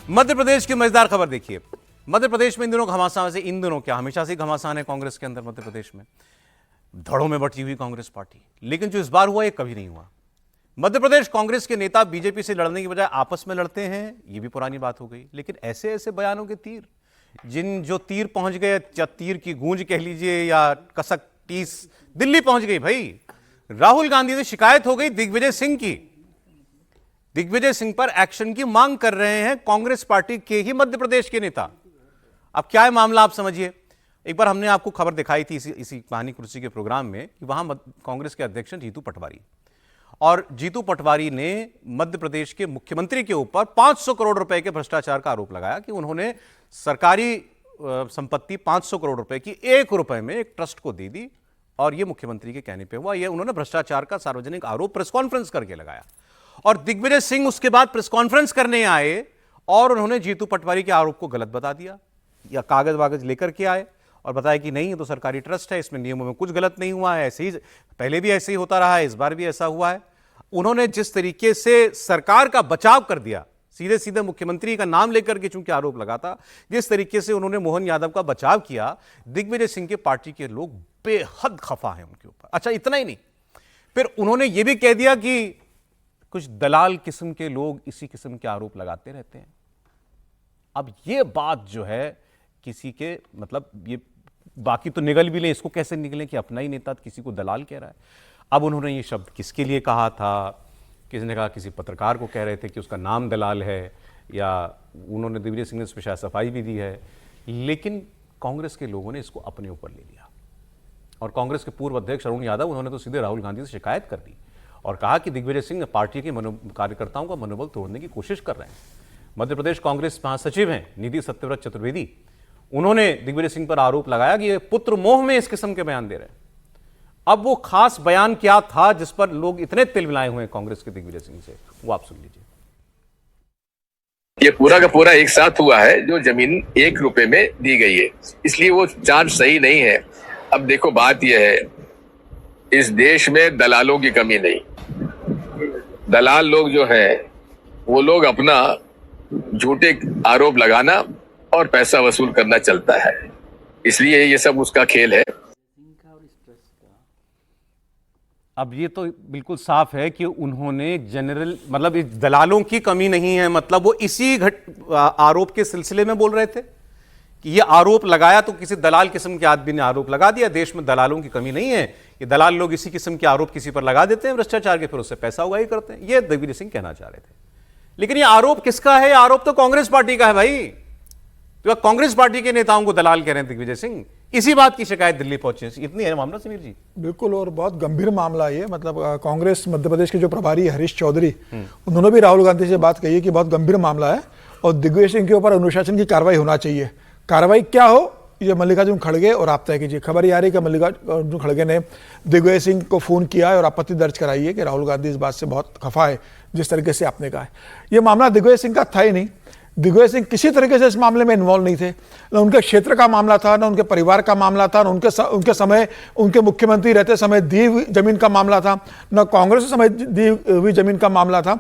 मध्य प्रदेश की मजेदार खबर देखिए। मध्य प्रदेश में इन दिनों घमासान, वैसे इन दिनों क्या हमेशा से घमासान है कांग्रेस के अंदर मध्य प्रदेश में, धड़ों में बटी हुई कांग्रेस पार्टी। लेकिन जो इस बार हुआ ये कभी नहीं हुआ। मध्य प्रदेश कांग्रेस के नेता बीजेपी से लड़ने की बजाय आपस में लड़ते हैं, ये भी पुरानी बात हो गई। लेकिन ऐसे ऐसे बयानों के तीर, जो तीर पहुंच गए, या तीर की गूंज कह लीजिए या कसक टीस दिल्ली पहुंच गई। भाई राहुल गांधी से शिकायत हो गई दिग्विजय सिंह की। दिग्विजय सिंह पर एक्शन की मांग कर रहे हैं कांग्रेस पार्टी के ही मध्य प्रदेश के नेता। अब क्या है मामला आप समझिए। एक बार हमने आपको खबर दिखाई थी इसी कहानी कुर्सी के प्रोग्राम में कि वहां कांग्रेस के अध्यक्ष जीतू पटवारी, और जीतू पटवारी ने मध्य प्रदेश के मुख्यमंत्री के ऊपर 500 करोड़ रुपए के भ्रष्टाचार का आरोप लगाया कि उन्होंने सरकारी संपत्ति 500 करोड़ रुपए की 1 रुपए में एक ट्रस्ट को दे दी, और यह मुख्यमंत्री के कहने पे हुआ। यह उन्होंने भ्रष्टाचार का सार्वजनिक आरोप प्रेस कॉन्फ्रेंस करके लगाया, और दिग्विजय सिंह उसके बाद प्रेस कॉन्फ्रेंस करने आए और उन्होंने जीतू पटवारी के आरोप को गलत बता दिया, या कागज वागज लेकर के आए और बताया कि नहीं, ये तो सरकारी ट्रस्ट है, इसमें नियमों में कुछ गलत नहीं हुआ है, ऐसे ही पहले भी ऐसे ही होता रहा है, इस बार भी ऐसा हुआ है। उन्होंने जिस तरीके से सरकार का बचाव कर दिया, सीधे सीधे मुख्यमंत्री का नाम लेकर के चूंकि आरोप लगा था, जिस तरीके से उन्होंने मोहन यादव का बचाव किया, दिग्विजय सिंह के पार्टी के लोग बेहद खफा हैं उनके ऊपर। अच्छा, इतना ही नहीं, फिर उन्होंने यह भी कह दिया कि कुछ दलाल किस्म के लोग इसी किस्म के आरोप लगाते रहते हैं। अब यह बात जो है किसी के मतलब ये बाकी तो निगल भी लें, इसको कैसे निकलें कि अपना ही नेता किसी को दलाल कह रहा है। अब उन्होंने ये शब्द किसके लिए कहा था, किसी ने कहा किसी पत्रकार को कह रहे थे कि उसका नाम दलाल है, या उन्होंने दिग्विजय सिंह ने इस पर शायद सफाई भी दी है। लेकिन कांग्रेस के लोगों ने इसको अपने ऊपर ले लिया, और कांग्रेस के पूर्व अध्यक्ष अरुण यादव, उन्होंने तो सीधे राहुल गांधी से शिकायत कर दी और कहा कि दिग्विजय सिंह पार्टी के कार्यकर्ताओं का मनोबल तोड़ने की कोशिश कर रहे हैं। मध्य प्रदेश कांग्रेस महासचिव हैं निधि सत्यव्रत चतुर्वेदी, उन्होंने दिग्विजय सिंह पर आरोप लगाया कि ये पुत्र मोह में इस किस्म के बयान दे रहे हैं। अब वो खास बयान क्या था जिस पर लोग इतने तिलमिलाए हुए हैं कांग्रेस के दिग्विजय सिंह से, वो आप सुन लीजिए। ये पूरा का पूरा एक साथ हुआ है, जो जमीन 1 रुपए में दी गई है, इसलिए वो चार्ज सही नहीं है। अब देखो, बात यह है, इस देश में दलालों की कमी नहीं। दलाल लोग जो हैं, वो लोग अपना झूठे आरोप लगाना और पैसा वसूल करना चलता है, इसलिए ये सब उसका खेल है। अब ये तो बिल्कुल साफ है कि उन्होंने जनरल मतलब दलालों की कमी नहीं है, मतलब वो इसी आरोप के सिलसिले में बोल रहे थे कि ये आरोप लगाया तो किसी दलाल किस्म के आदमी ने आरोप लगा दिया। देश में दलालों की कमी नहीं है, ये दलाल लोग इसी किस्म के आरोप किसी पर लगा देते हैं भ्रष्टाचार के, फिर उससे पैसा उगाही करते हैं। ये दिग्विजय सिंह कहना चाह रहे थे। लेकिन ये आरोप किसका है? आरोप तो कांग्रेस पार्टी का है भाई। तो कांग्रेस पार्टी के नेताओं को दलाल कह रहे हैं दिग्विजय सिंह। इसी बात की शिकायत दिल्ली पहुंची, इतनी है मामला समीर जी। बिल्कुल, और बहुत गंभीर मामला है ये। मतलब कांग्रेस मध्य प्रदेश के जो प्रभारी हरीश चौधरी, उन्होंने भी राहुल गांधी से बात कही है कि बहुत गंभीर मामला है और दिग्विजय सिंह के ऊपर अनुशासन की कार्रवाई होना चाहिए। कार्रवाई क्या हो, ये मल्लिकार्जुन खड़गे और आप तय कीजिए। खबर ये आ रही है कि मल्लिकार्जुन खड़गे ने दिग्विजय सिंह को फोन किया है और आपत्ति दर्ज कराई है कि राहुल गांधी इस बात से बहुत खफा है जिस तरीके से आपने कहा है। ये मामला दिग्विजय सिंह का था ही नहीं। दिग्विजय सिंह किसी तरीके से इस मामले में इन्वॉल्व नहीं थे। न उनके क्षेत्र का मामला था, न उनके परिवार का मामला था, न उनके समय उनके मुख्यमंत्री रहते समय दी हुई जमीन का मामला था, न कांग्रेस समय दी हुई जमीन का मामला था।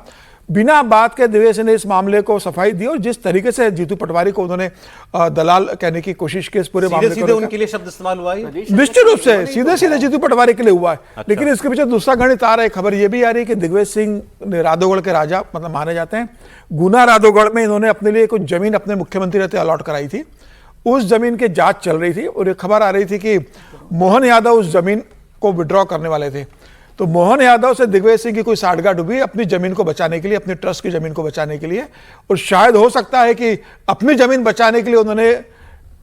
बिना बात के दिग्विजय सिंह ने इस मामले को सफाई दी, और जिस तरीके से जीतू पटवारी को उन्होंने दलाल कहने की कोशिश की, इस पूरे मामले को उनके लिए शब्द इस्तेमाल हुआ है, निश्चित रूप से सीधे सीधे जीतू पटवारी के लिए हुआ है। अच्छा। लेकिन इसके पीछे दूसरा गणित आ रहा है। खबर यह भी आ रही है कि दिग्विजय सिंह राधोगढ़ के राजा मतलब माने जाते हैं। गुना राधोगढ़ में इन्होंने अपने लिए कुछ जमीन अपने मुख्यमंत्री रहते अलॉट कराई थी। उस जमीन की जांच चल रही थी और एक खबर आ रही थी कि मोहन यादव उस जमीन को विड्रॉ करने वाले थे। तो मोहन यादव से दिग्विजय सिंह की कोई साठगांठ हुई अपनी जमीन को बचाने के लिए, अपनी ट्रस्ट की जमीन को बचाने के लिए। और शायद हो सकता है कि अपनी जमीन बचाने के लिए उन्होंने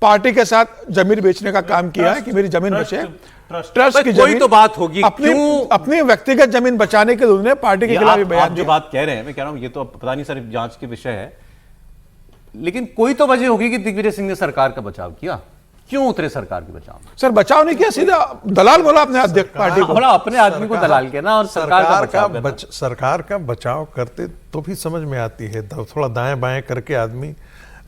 पार्टी के साथ जमीन बेचने का काम किया है कि मेरी जमीन बचे। ट्रस्ट की जमीन तो बात होगी, अपनी व्यक्तिगत जमीन बचाने के लिए उन्होंने पार्टी के खिलाफ बयान जो बात कह रहे हैं, मैं कह रहा हूं ये तो पता नहीं सर जांच के विषय है, लेकिन कोई तो वजह होगी कि दिग्विजय सिंह ने सरकार का बचाव किया। क्यों उतरे सरकार के बचाव में? सर बचाव नहीं किया, सीधा दलाल बोला अपने अध्यक्ष पार्टी को, बोला अपने आदमी को दलाल कहना और सरकार का बचाव करते तो भी समझ में आती है। थोड़ा दाएं बाएं करके आदमी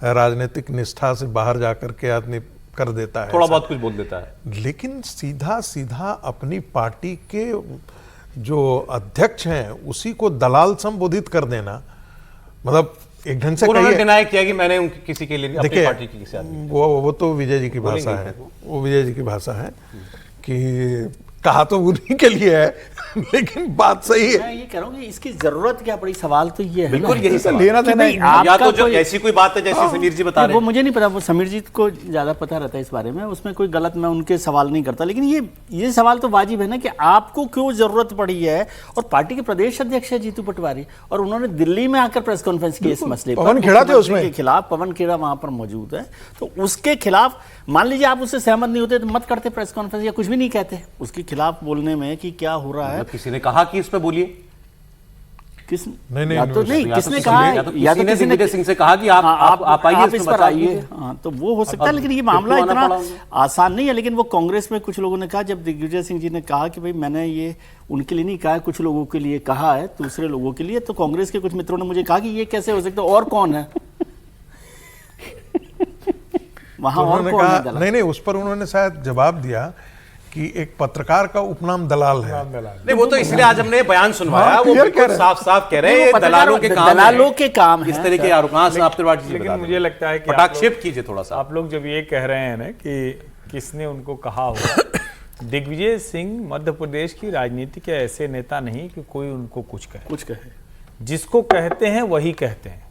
राजनीतिक निष्ठा से बाहर जाकर के आदमी कर देता है, थोड़ा बहुत कुछ बोल देता है। लेकिन सीधा सीधा अपनी पार्टी के जो अध्यक्ष हैं उसी को दलाल संबोधित कर देना, मतलब एक ढंग से उन्होंने कहिए। डिनाई किया कि मैंने किसी के लिए अपनी देखिए, पार्टी की किसी आदमी वो तो विजय जी की भाषा है, वो विजय जी की भाषा है कि कहा तो उन्हीं के लिए है लेकिन बात सही है। मैं ये कह रहा हूँ कि इसकी जरूरत क्या पड़ी, सवाल तो ये है बिल्कुल ना, यही इसका सवाल लेना कि देना भाई ही आपका या तो जो कोई- ऐसी कोई बात है जैसे समीर जी बता रहे वो हैं। मुझे नहीं पता, वो समीर जी को ज्यादा पता रहता है इस बारे में, उसमें कोई गलत मैं उनके सवाल नहीं करता, लेकिन ये सवाल तो वाजिब है ना कि आपको क्यों जरूरत पड़ी है। और पार्टी के प्रदेश अध्यक्ष है जीतू पटवारी, और उन्होंने दिल्ली में आकर प्रेस कॉन्फ्रेंस की इस मसले पर, पवन खेड़ा थे मुख्यमंत्री उसमें। के खिलाफ, पवन खेड़ा वहां पर मौजूद है, तो उसके खिलाफ मान लीजिए आप उससे सहमत नहीं होते तो मत करते प्रेस कॉन्फ्रेंस, या कुछ भी नहीं कहते उसके खिलाफ बोलने में कि क्या हो रहा है। मतलब किसी ने कहा कि इस पे बोलिए, किस नहीं, या तो नहीं, या तो किसने किसी कहा ने- है, या तो किसी ने दिग्विजय सिंह से कहा कि आप आइए, आप इसमें इस पर बचाव आइए। कीजिए। हाँ, तो वो हो सकता है, अब लेकिन ये फिर मामला तो आना इतना पड़ा होगा। आसान नहीं है। लेकिन वो कांग्रेस में कुछ लोगों ने कहा, जब दिग्विजय सिंह जी ने कहा कि भाई मैंने ये उनके लिए नहीं कहा है, कुछ लोगों के लिए कहा है, दूसरे लोगों के लिए, तो कांग्रेस के कुछ मित्रों ने मुझे कहा कि ये कैसे हो सकता है, और कौन है वहां, और उन्होंने कौन है कहा दलाल? नहीं, उस पर उन्होंने शायद जवाब दिया कि एक पत्रकार का उपनाम दलाल है। नहीं वो तो इसलिए आज हमने बयान सुनवाया, वो clear बिल्कुल कह रहे हैं। साफ साफ कह रहे नहीं, हैं वो ये दलालों के काम है। दलालों के काम इस है। तरह के आरोप आप त्रिपाठी जी लेकिन बता मुझे दें। लगता है कि आप कटाक्षेप कीजिए थोड़ा सा। आप लोग जब ये कह रहे हैं ना कि किसने उनको कहा होगा, दिग्विजय सिंह मध्य प्रदेश की राजनीति के ऐसे नेता नहीं कि कोई उनको कुछ कहे, कुछ कहे, जिसको कहते हैं वही कहते हैं।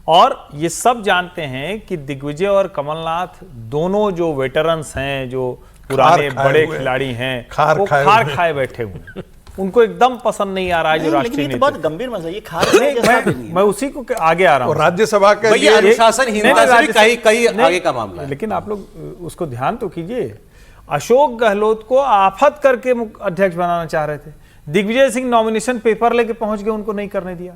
और ये सब जानते हैं कि दिग्विजय और कमलनाथ दोनों जो वेटरन्स हैं, जो पुराने खाए बड़े हुए, खिलाड़ी हैं, खार वो खाए खार हुए। खाए बैठे हुए हैं। उनको एकदम पसंद नहीं आ रहा है जो नहीं, लेकिन राष्ट्रीय ये तो नेता। बहुत गंभीर मसला है, ये खारिज जैसा भी नहीं है। मैं उसी को आगे आ रहा और हूँ। राज्यसभा के भैया लिए अनुशासनहीनता से भी कई आगे का मामला है। लेकिन आप लोग उसको ध्यान तो कीजिए, अशोक गहलोत को आफत करके अध्यक्ष बनाना चाह रहे थे, दिग्विजय सिंह नॉमिनेशन पेपर लेके पहुंच गए, उनको नहीं करने दिया।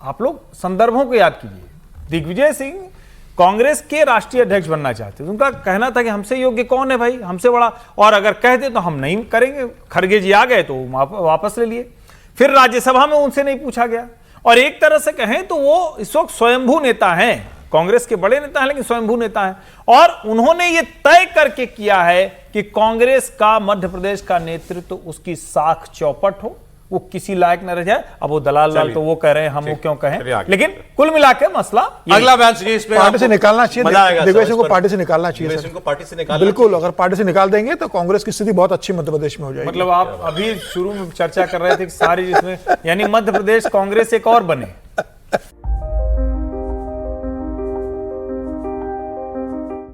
आप लोग संदर्भों को याद कीजिए, दिग्विजय सिंह कांग्रेस के राष्ट्रीय अध्यक्ष बनना चाहते थे, उनका कहना था कि हमसे योग्य कौन है भाई, हमसे बड़ा, और अगर कहते तो हम नहीं करेंगे। खड़गे जी आ गए तो वापस ले लिए, फिर राज्यसभा में उनसे नहीं पूछा गया। और एक तरह से कहें तो वो इस वक्त स्वयंभू नेता हैं, कांग्रेस के बड़े नेता हैं लेकिन स्वयंभू नेता हैं, और उन्होंने ये तय करके किया है कि कांग्रेस का मध्य प्रदेश का नेतृत्व उसकी साख चौपट हो, वो किसी लायक न रह जाए। अब वो दलाल लाल तो वो कह रहे हैं, हम वो क्यों कहें, लेकिन कुल मिला के मसला यही। अगला बयान सुनिए, इसमें पार्टी से आपको निकालना मजा आएगा चाहिए, सर, दिग्विजय सिंह को इस पर। पार्टी से निकालना चाहिए दिग्विजय सर। सिंह को पार्टी से निकालना बिल्कुल, अगर पार्टी से निकाल देंगे तो कांग्रेस की स्थिति बहुत अच्छी मध्य प्रदेश में हो जाएगी। मतलब आप अभी शुरू में चर्चा कर रहे थे कि सारी जिसमें यानी मध्य प्रदेश कांग्रेस एक और बने,